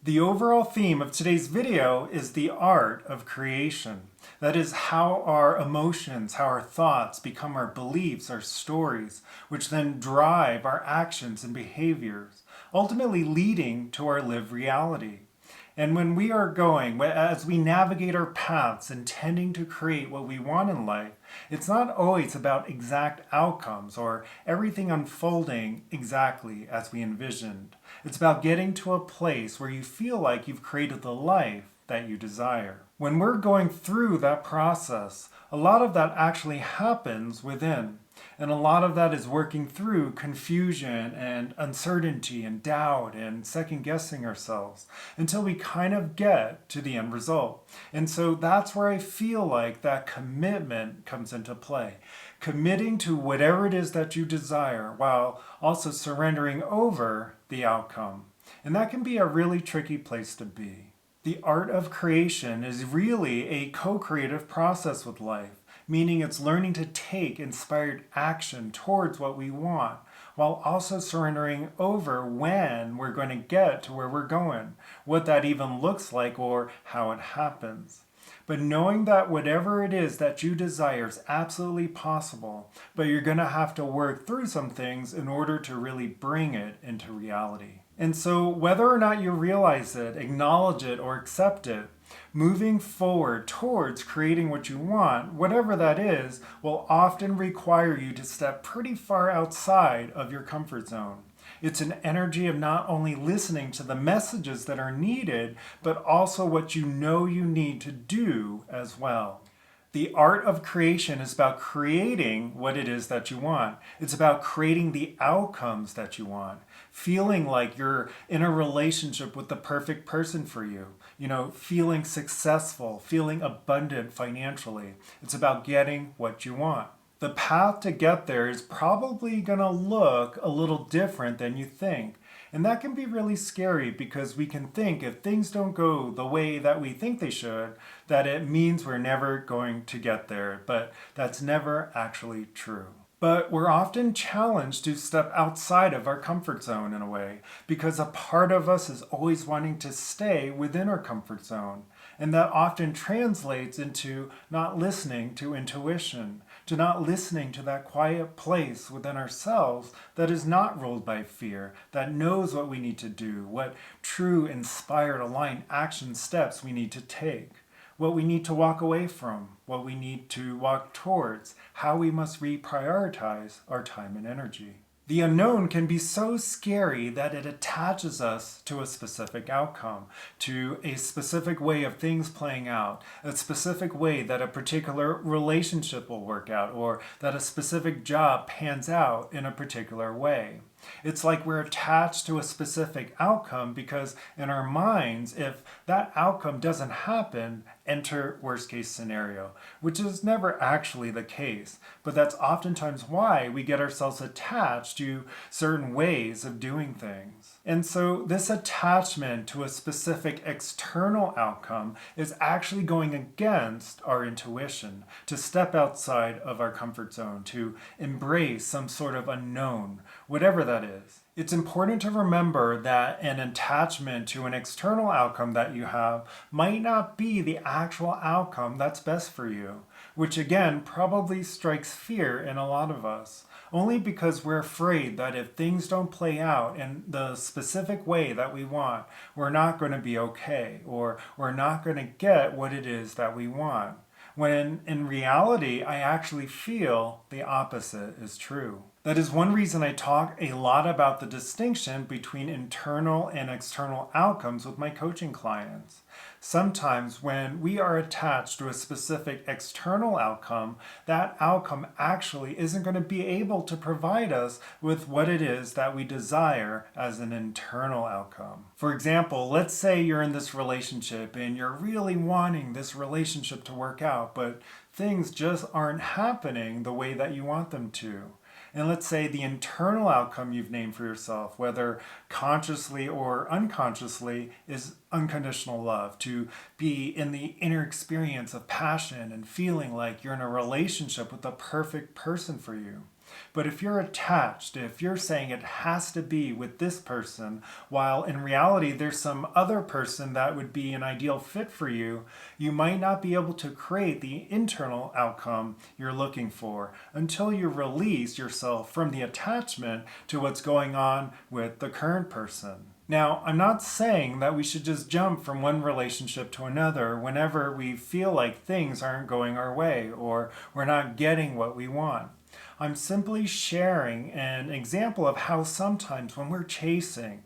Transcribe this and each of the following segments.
The overall theme of today's video is the art of creation. That is how our emotions, how our thoughts become our beliefs, our stories, which then drive our actions and behaviors, ultimately leading to our lived reality. And when we are going, as we navigate our paths intending to create what we want in life, it's not always about exact outcomes or everything unfolding exactly as we envisioned. It's about getting to a place where you feel like you've created the life that you desire. When we're going through that process, a lot of that actually happens within. And a lot of that is working through confusion and uncertainty and doubt and second guessing ourselves until we kind of get to the end result. And so that's where I feel like that commitment comes into play. Committing to whatever it is that you desire while also surrendering over the outcome. And that can be a really tricky place to be. The art of creation is really a co-creative process with life, meaning it's learning to take inspired action towards what we want, while also surrendering over when we're going to get to where we're going, what that even looks like or how it happens. But knowing that whatever it is that you desire is absolutely possible, but you're going to have to work through some things in order to really bring it into reality. And so whether or not you realize it, acknowledge it, or accept it, moving forward towards creating what you want, whatever that is, will often require you to step pretty far outside of your comfort zone. It's an energy of not only listening to the messages that are needed, but also what you know you need to do as well. The art of creation is about creating what it is that you want. It's about creating the outcomes that you want. Feeling like you're in a relationship with the perfect person for you. Feeling successful, feeling abundant financially. It's about getting what you want. The path to get there is probably going to look a little different than you think. And that can be really scary because we can think if things don't go the way that we think they should, that it means we're never going to get there. But that's never actually true. But we're often challenged to step outside of our comfort zone in a way, because a part of us is always wanting to stay within our comfort zone. And that often translates into not listening to intuition, to not listening to that quiet place within ourselves that is not ruled by fear, that knows what we need to do, what true, inspired, aligned action steps we need to take, what we need to walk away from, what we need to walk towards, how we must reprioritize our time and energy. The unknown can be so scary that it attaches us to a specific outcome, to a specific way of things playing out, a specific way that a particular relationship will work out, or that a specific job pans out in a particular way. It's like we're attached to a specific outcome because in our minds, if that outcome doesn't happen, enter worst case scenario, which is never actually the case. But that's oftentimes why we get ourselves attached to certain ways of doing things. And so this attachment to a specific external outcome is actually going against our intuition, to step outside of our comfort zone, to embrace some sort of unknown, whatever that is. It's important to remember that an attachment to an external outcome that you have might not be the actual outcome that's best for you, which again probably strikes fear in a lot of us. Only because we're afraid that if things don't play out in the specific way that we want, we're not going to be okay, or we're not going to get what it is that we want. When in reality, I actually feel the opposite is true. That is one reason I talk a lot about the distinction between internal and external outcomes with my coaching clients. Sometimes when we are attached to a specific external outcome, that outcome actually isn't going to be able to provide us with what it is that we desire as an internal outcome. For example, let's say you're in this relationship and you're really wanting this relationship to work out, but things just aren't happening the way that you want them to. And let's say the internal outcome you've named for yourself, whether consciously or unconsciously, is unconditional love, to be in the inner experience of passion and feeling like you're in a relationship with the perfect person for you. But if you're attached, if you're saying it has to be with this person, while in reality there's some other person that would be an ideal fit for you, you might not be able to create the internal outcome you're looking for until you release yourself from the attachment to what's going on with the current person. Now, I'm not saying that we should just jump from one relationship to another whenever we feel like things aren't going our way or we're not getting what we want. I'm simply sharing an example of how sometimes when we're chasing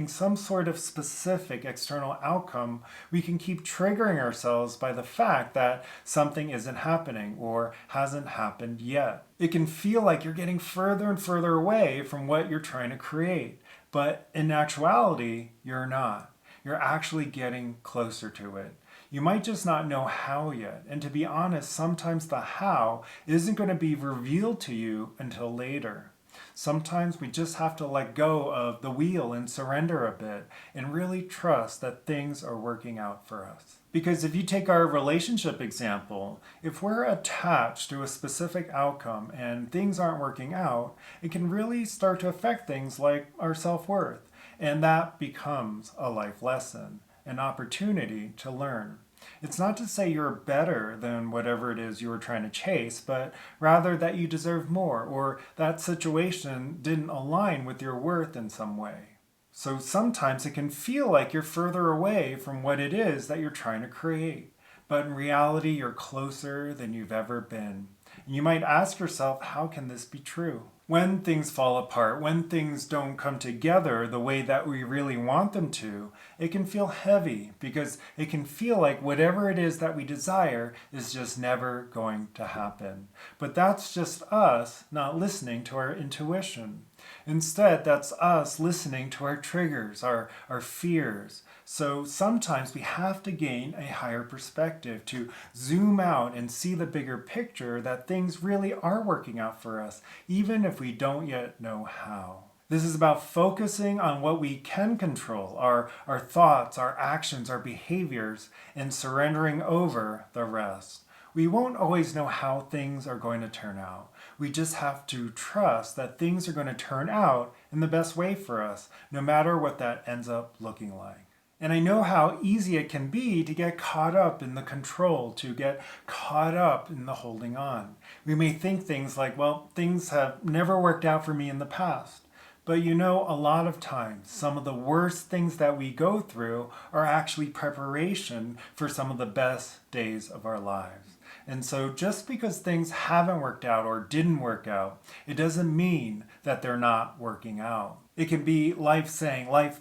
some sort of specific external outcome, we can keep triggering ourselves by the fact that something isn't happening or hasn't happened yet. It can feel like you're getting further and further away from what you're trying to create, but in actuality, you're not. You're actually getting closer to it. You might just not know how yet. And to be honest, sometimes the how isn't going to be revealed to you until later. Sometimes we just have to let go of the wheel and surrender a bit and really trust that things are working out for us. Because if you take our relationship example, if we're attached to a specific outcome and things aren't working out, it can really start to affect things like our self-worth. And that becomes a life lesson, an opportunity to learn. It's not to say you're better than whatever it is you were trying to chase, but rather that you deserve more or that situation didn't align with your worth in some way. So sometimes it can feel like you're further away from what it is that you're trying to create, but in reality you're closer than you've ever been. And you might ask yourself, how can this be true? When things fall apart, when things don't come together the way that we really want them to, it can feel heavy because it can feel like whatever it is that we desire is just never going to happen. But that's just us not listening to our intuition. Instead, that's us listening to our triggers, our fears. So sometimes we have to gain a higher perspective to zoom out and see the bigger picture that things really are working out for us, even if we don't yet know how. This is about focusing on what we can control, our thoughts, our actions, our behaviors, and surrendering over the rest. We won't always know how things are going to turn out. We just have to trust that things are going to turn out in the best way for us, no matter what that ends up looking like. And I know how easy it can be to get caught up in the control, to get caught up in the holding on. We may think things like, well, things have never worked out for me in the past. But you know, a lot of times, some of the worst things that we go through are actually preparation for some of the best days of our lives. And so just because things haven't worked out or didn't work out, it doesn't mean that they're not working out. It can be life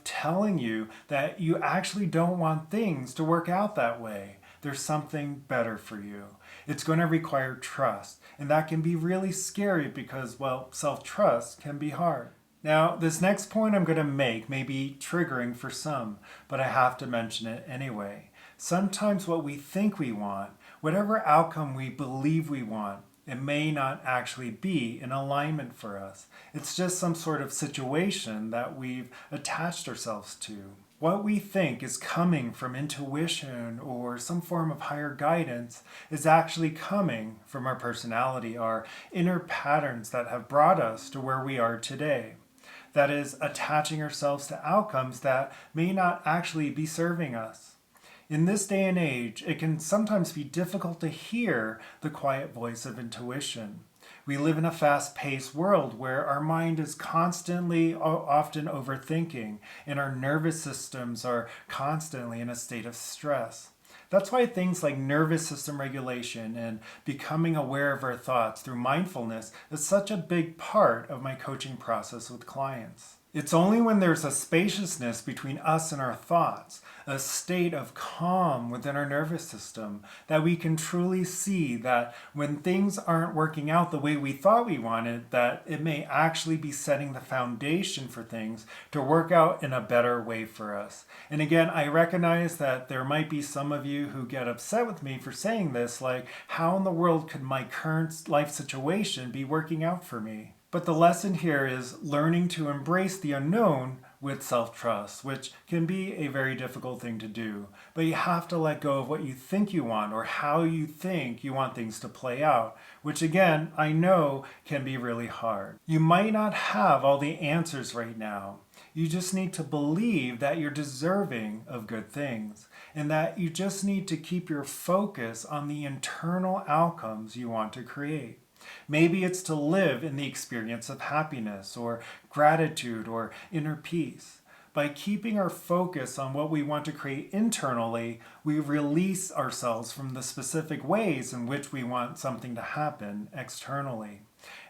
telling you that you actually don't want things to work out that way. There's something better for you. It's going to require trust. And that can be really scary because, well, self-trust can be hard. Now, this next point I'm going to make may be triggering for some, but I have to mention it anyway. Sometimes what we think we want, whatever outcome we believe we want, it may not actually be in alignment for us. It's just some sort of situation that we've attached ourselves to. What we think is coming from intuition or some form of higher guidance is actually coming from our personality, our inner patterns that have brought us to where we are today. That is, attaching ourselves to outcomes that may not actually be serving us. In this day and age, it can sometimes be difficult to hear the quiet voice of intuition. We live in a fast-paced world where our mind is constantly, often overthinking, and our nervous systems are constantly in a state of stress. That's why things like nervous system regulation and becoming aware of our thoughts through mindfulness is such a big part of my coaching process with clients. It's only when there's a spaciousness between us and our thoughts, a state of calm within our nervous system, that we can truly see that when things aren't working out the way we thought we wanted, that it may actually be setting the foundation for things to work out in a better way for us. And again, I recognize that there might be some of you who get upset with me for saying this, like, how in the world could my current life situation be working out for me? But the lesson here is learning to embrace the unknown with self-trust, which can be a very difficult thing to do. But you have to let go of what you think you want or how you think you want things to play out, which again, I know can be really hard. You might not have all the answers right now. You just need to believe that you're deserving of good things and that you just need to keep your focus on the internal outcomes you want to create. Maybe it's to live in the experience of happiness or gratitude or inner peace. By keeping our focus on what we want to create internally, we release ourselves from the specific ways in which we want something to happen externally.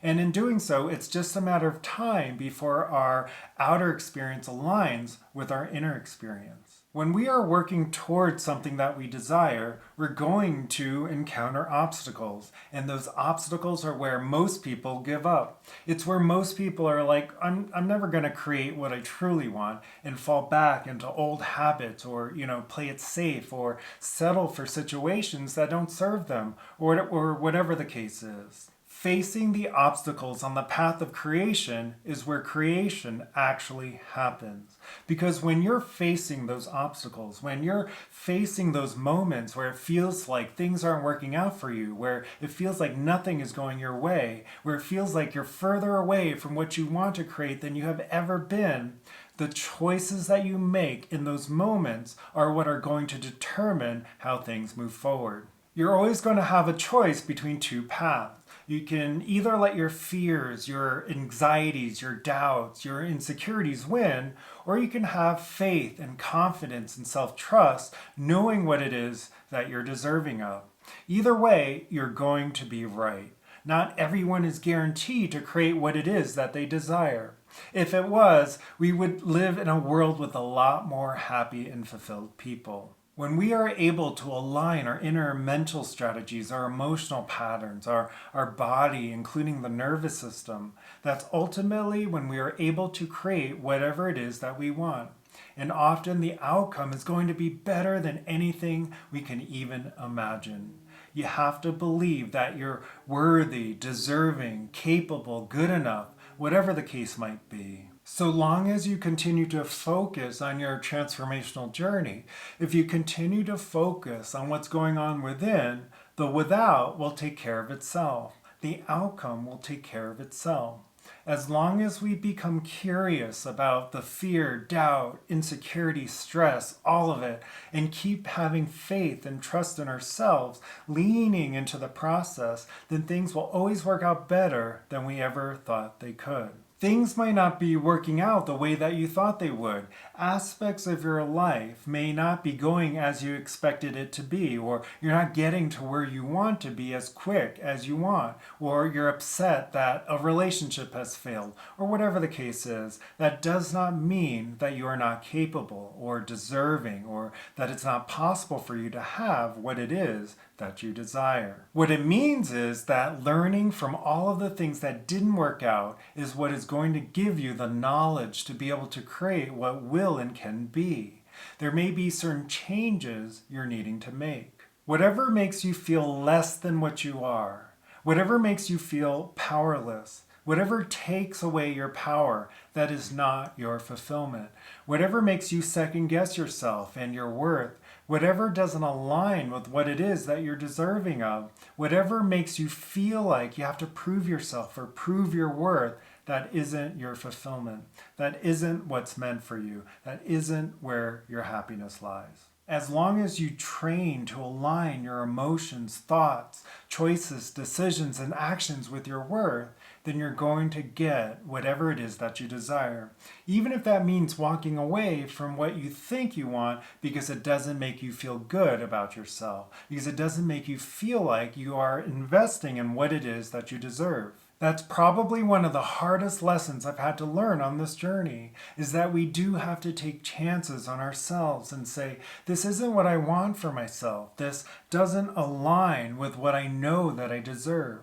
And in doing so, it's just a matter of time before our outer experience aligns with our inner experience. When we are working towards something that we desire, we're going to encounter obstacles. And those obstacles are where most people give up. It's where most people are like, I'm never going to create what I truly want, and fall back into old habits or, play it safe or settle for situations that don't serve them or whatever the case is. Facing the obstacles on the path of creation is where creation actually happens. Because when you're facing those obstacles, when you're facing those moments where it feels like things aren't working out for you, where it feels like nothing is going your way, where it feels like you're further away from what you want to create than you have ever been, the choices that you make in those moments are what are going to determine how things move forward. You're always going to have a choice between two paths. You can either let your fears, your anxieties, your doubts, your insecurities win, or you can have faith and confidence and self-trust, knowing what it is that you're deserving of. Either way, you're going to be right. Not everyone is guaranteed to create what it is that they desire. If it was, we would live in a world with a lot more happy and fulfilled people. When we are able to align our inner mental strategies, our emotional patterns, our body, including the nervous system, that's ultimately when we are able to create whatever it is that we want. And often the outcome is going to be better than anything we can even imagine. You have to believe that you're worthy, deserving, capable, good enough, whatever the case might be. So long as you continue to focus on your transformational journey, if you continue to focus on what's going on within, the without will take care of itself. The outcome will take care of itself. As long as we become curious about the fear, doubt, insecurity, stress, all of it, and keep having faith and trust in ourselves, leaning into the process, then things will always work out better than we ever thought they could. Things might not be working out the way that you thought they would. Aspects of your life may not be going as you expected it to be, or you're not getting to where you want to be as quick as you want, or you're upset that a relationship has failed, or whatever the case is. That does not mean that you are not capable or deserving, or that it's not possible for you to have what it is that you desire. What it means is that learning from all of the things that didn't work out is what is going to give you the knowledge to be able to create what will and can be. There may be certain changes you're needing to make. Whatever makes you feel less than what you are, whatever makes you feel powerless, whatever takes away your power, that is not your fulfillment. Whatever makes you second guess yourself and your worth, whatever doesn't align with what it is that you're deserving of, whatever makes you feel like you have to prove yourself or prove your worth, that isn't your fulfillment. That isn't what's meant for you. That isn't where your happiness lies. As long as you train to align your emotions, thoughts, choices, decisions, and actions with your worth, then you're going to get whatever it is that you desire. Even if that means walking away from what you think you want because it doesn't make you feel good about yourself, because it doesn't make you feel like you are investing in what it is that you deserve. That's probably one of the hardest lessons I've had to learn on this journey, is that we do have to take chances on ourselves and say, this isn't what I want for myself. This doesn't align with what I know that I deserve.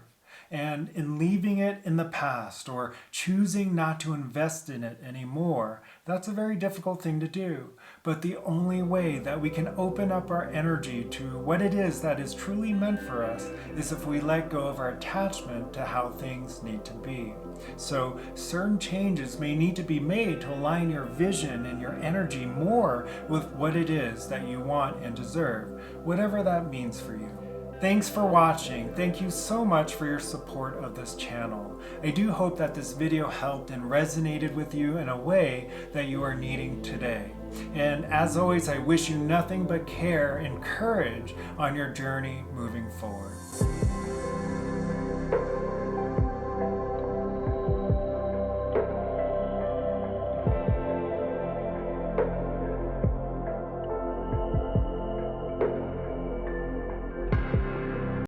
And in leaving it in the past or choosing not to invest in it anymore, that's a very difficult thing to do. But the only way that we can open up our energy to what it is that is truly meant for us is if we let go of our attachment to how things need to be. So certain changes may need to be made to align your vision and your energy more with what it is that you want and deserve, whatever that means for you. Thanks for watching. Thank you so much for your support of this channel. I do hope that this video helped and resonated with you in a way that you are needing today. And as always, I wish you nothing but care and courage on your journey moving forward.